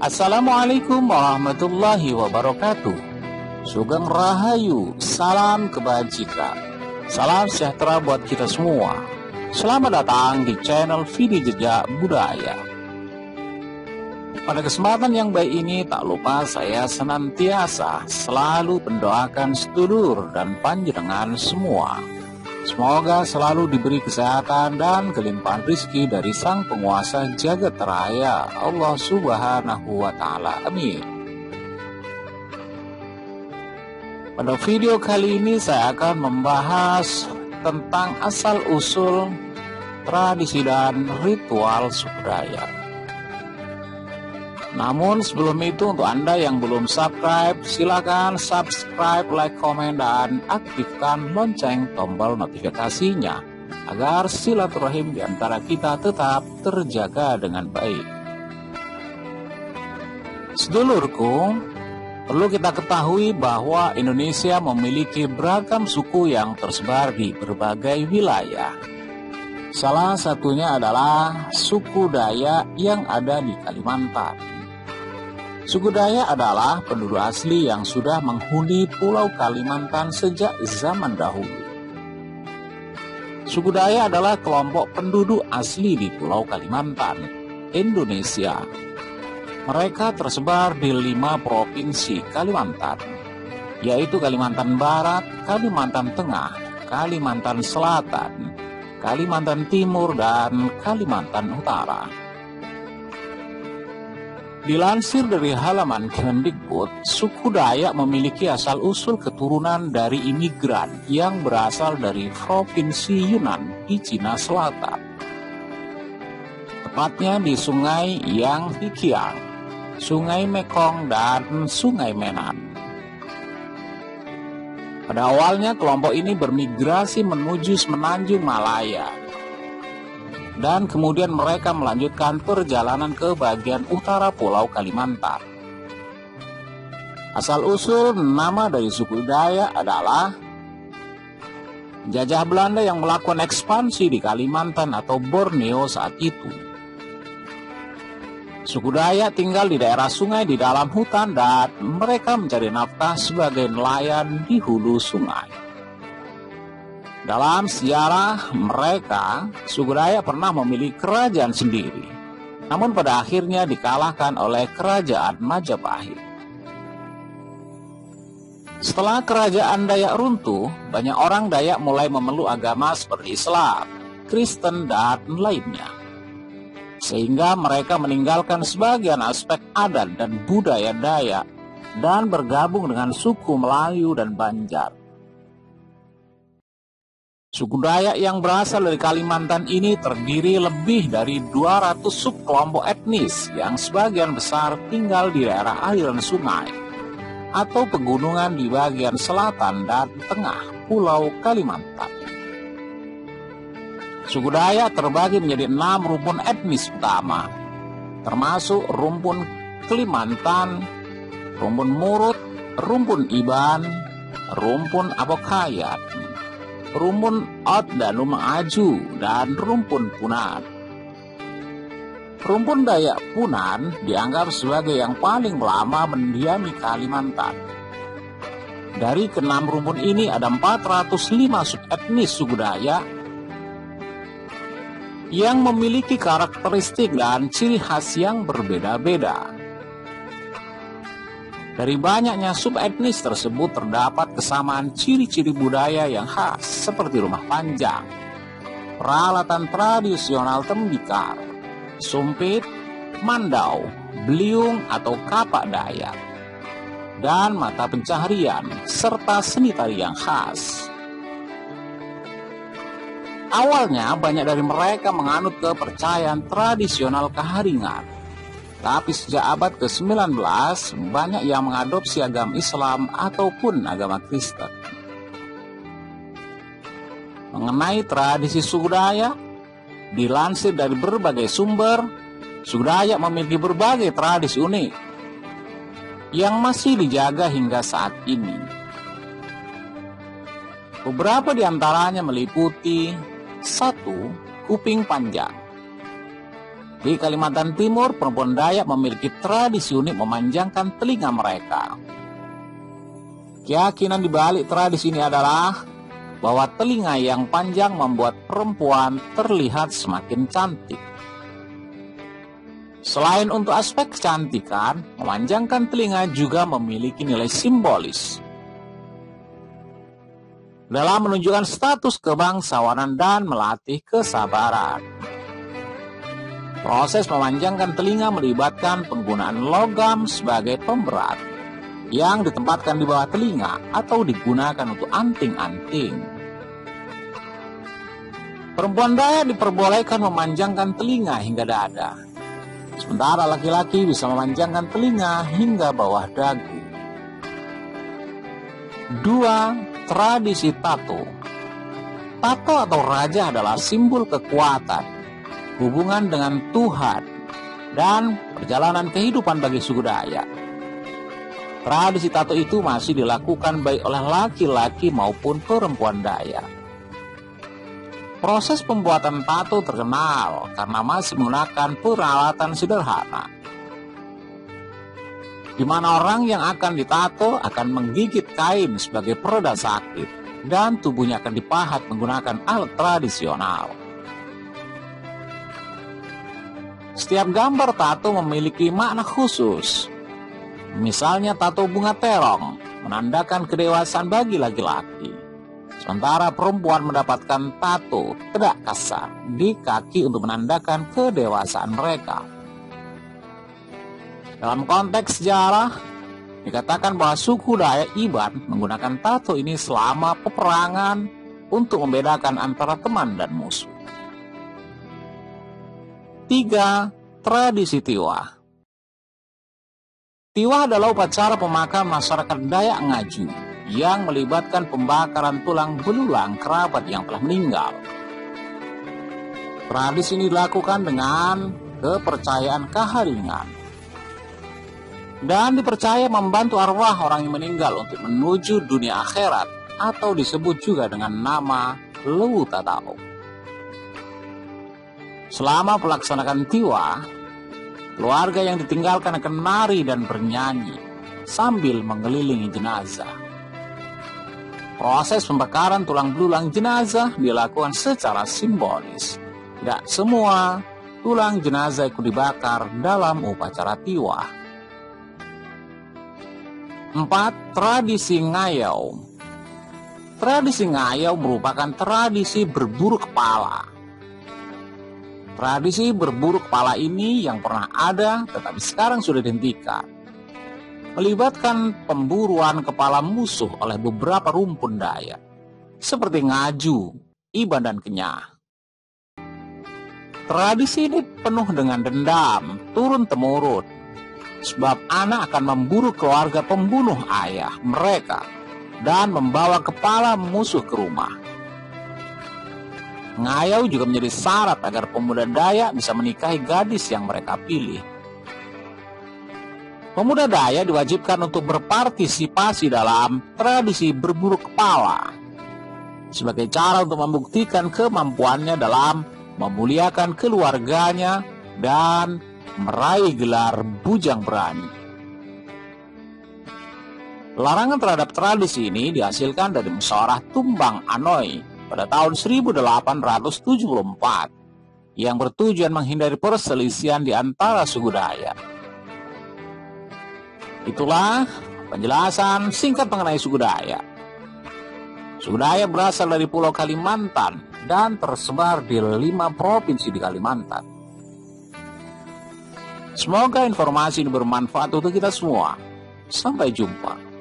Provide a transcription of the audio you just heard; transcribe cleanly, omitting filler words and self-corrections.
Assalamualaikum warahmatullahi wabarakatuh. Sugeng Rahayu, salam kebajikan, salam sejahtera buat kita semua. Selamat datang di channel Video Jejak Budaya. Pada kesempatan yang baik ini, tak lupa saya senantiasa selalu mendoakan sedulur dan panjenengan semua. Semoga selalu diberi kesehatan dan kelimpahan rezeki dari Sang Penguasa Jagat Raya, Allah Subhanahu wa Ta'ala. Amin. Pada video kali ini saya akan membahas tentang asal-usul tradisi dan ritual suku Dayak. Namun sebelum itu, untuk Anda yang belum subscribe, silakan subscribe, like, komen, dan aktifkan lonceng tombol notifikasinya agar silaturahim di antara kita tetap terjaga dengan baik. Sedulurku, perlu kita ketahui bahwa Indonesia memiliki beragam suku yang tersebar di berbagai wilayah. Salah satunya adalah suku Dayak yang ada di Kalimantan. Suku Dayak adalah penduduk asli yang sudah menghuni Pulau Kalimantan sejak zaman dahulu. Suku Dayak adalah kelompok penduduk asli di Pulau Kalimantan, Indonesia. Mereka tersebar di 5 provinsi Kalimantan, yaitu Kalimantan Barat, Kalimantan Tengah, Kalimantan Selatan, Kalimantan Timur, dan Kalimantan Utara. Dilansir dari halaman Kemendikbud, suku Dayak memiliki asal-usul keturunan dari imigran yang berasal dari Provinsi Yunnan di Cina Selatan. Tepatnya di Sungai Yang Hikiang, Sungai Mekong, dan Sungai Menan. Pada awalnya kelompok ini bermigrasi menuju Semenanjung Malaya, dan kemudian mereka melanjutkan perjalanan ke bagian utara Pulau Kalimantan. Asal-usul nama dari suku Dayak adalah penjajah Belanda yang melakukan ekspansi di Kalimantan atau Borneo saat itu. Suku Dayak tinggal di daerah sungai di dalam hutan dan mereka mencari nafkah sebagai nelayan di hulu sungai. Dalam sejarah mereka, suku Dayak pernah memiliki kerajaan sendiri, namun pada akhirnya dikalahkan oleh kerajaan Majapahit. Setelah kerajaan Dayak runtuh, banyak orang Dayak mulai memeluk agama seperti Islam, Kristen, dan lainnya. Sehingga mereka meninggalkan sebagian aspek adat dan budaya Dayak dan bergabung dengan suku Melayu dan Banjar. Suku Dayak yang berasal dari Kalimantan ini terdiri lebih dari 200 subkelompok etnis yang sebagian besar tinggal di daerah aliran sungai atau pegunungan di bagian selatan dan tengah Pulau Kalimantan. Suku Dayak terbagi menjadi 6 rumpun etnis utama, termasuk rumpun Kalimantan, rumpun Murut, rumpun Iban, rumpun Abokayat, rumpun Ot dan Aju, dan rumpun Punan. Rumpun Dayak Punan dianggap sebagai yang paling lama mendiami Kalimantan. Dari ke-6 rumpun ini ada 405 subetnis suku Dayak yang memiliki karakteristik dan ciri khas yang berbeda-beda. Dari banyaknya subetnis tersebut terdapat kesamaan ciri-ciri budaya yang khas seperti rumah panjang, peralatan tradisional tembikar, sumpit, mandau, beliung atau kapak Dayak, dan mata pencaharian serta seni tari yang khas. Awalnya banyak dari mereka menganut kepercayaan tradisional keharingan. Tapi sejak abad ke-19, banyak yang mengadopsi agama Islam ataupun agama Kristen. Mengenai tradisi suku Dayak, dilansir dari berbagai sumber, suku Dayak memiliki berbagai tradisi unik yang masih dijaga hingga saat ini. Beberapa di antaranya meliputi 1. Kuping panjang. Di Kalimantan Timur, perempuan Dayak memiliki tradisi unik memanjangkan telinga mereka. Keyakinan di balik tradisi ini adalah bahwa telinga yang panjang membuat perempuan terlihat semakin cantik. Selain untuk aspek kecantikan, memanjangkan telinga juga memiliki nilai simbolis dalam menunjukkan status kebangsawanan dan melatih kesabaran. Proses memanjangkan telinga melibatkan penggunaan logam sebagai pemberat yang ditempatkan di bawah telinga atau digunakan untuk anting-anting. Perempuan Dayak diperbolehkan memanjangkan telinga hingga dada, sementara laki-laki bisa memanjangkan telinga hingga bawah dagu. 2. Tradisi tato. Tato atau raja adalah simbol kekuatan, hubungan dengan Tuhan, dan perjalanan kehidupan bagi suku Dayak. Tradisi tato itu masih dilakukan baik oleh laki-laki maupun perempuan Dayak. Proses pembuatan tato terkenal karena masih menggunakan peralatan sederhana, di mana orang yang akan ditato akan menggigit kain sebagai pereda sakit dan tubuhnya akan dipahat menggunakan alat tradisional. Setiap gambar tato memiliki makna khusus. Misalnya tato bunga terong menandakan kedewasaan bagi laki-laki, sementara perempuan mendapatkan tato tedak kasar di kaki untuk menandakan kedewasaan mereka. Dalam konteks sejarah, dikatakan bahwa suku Dayak Iban menggunakan tato ini selama peperangan untuk membedakan antara teman dan musuh. 3. Tradisi Tiwah. Tiwah adalah upacara pemakaman masyarakat Dayak Ngaju yang melibatkan pembakaran tulang belulang kerabat yang telah meninggal. Tradisi ini dilakukan dengan kepercayaan keharingan dan dipercaya membantu arwah orang yang meninggal untuk menuju dunia akhirat, atau disebut juga dengan nama Lewu Tatau. Selama pelaksanaan Tiwah, keluarga yang ditinggalkan akan menari dan bernyanyi sambil mengelilingi jenazah. Proses pembakaran tulang belulang jenazah dilakukan secara simbolis. Tidak semua tulang jenazah ikut dibakar dalam upacara Tiwah. 4. Tradisi Ngayau. Tradisi Ngayau merupakan tradisi berburu kepala. Tradisi berburu kepala ini yang pernah ada tetapi sekarang sudah dihentikan, melibatkan pemburuan kepala musuh oleh beberapa rumpun Dayak seperti Ngaju, Iban, dan Kenyah. Tradisi ini penuh dengan dendam turun-temurun, sebab anak akan memburu keluarga pembunuh ayah mereka dan membawa kepala musuh ke rumah. Ngayau juga menjadi syarat agar pemuda Dayak bisa menikahi gadis yang mereka pilih. Pemuda Dayak diwajibkan untuk berpartisipasi dalam tradisi berburu kepala sebagai cara untuk membuktikan kemampuannya dalam memuliakan keluarganya dan meraih gelar bujang berani. Larangan terhadap tradisi ini dihasilkan dari musyawarah Tumbang Anoy pada tahun 1874 yang bertujuan menghindari perselisihan di antara suku Dayak. Itulah penjelasan singkat mengenai suku Dayak. Suku Dayak berasal dari Pulau Kalimantan dan tersebar di 5 provinsi di Kalimantan. Semoga informasi ini bermanfaat untuk kita semua. Sampai jumpa.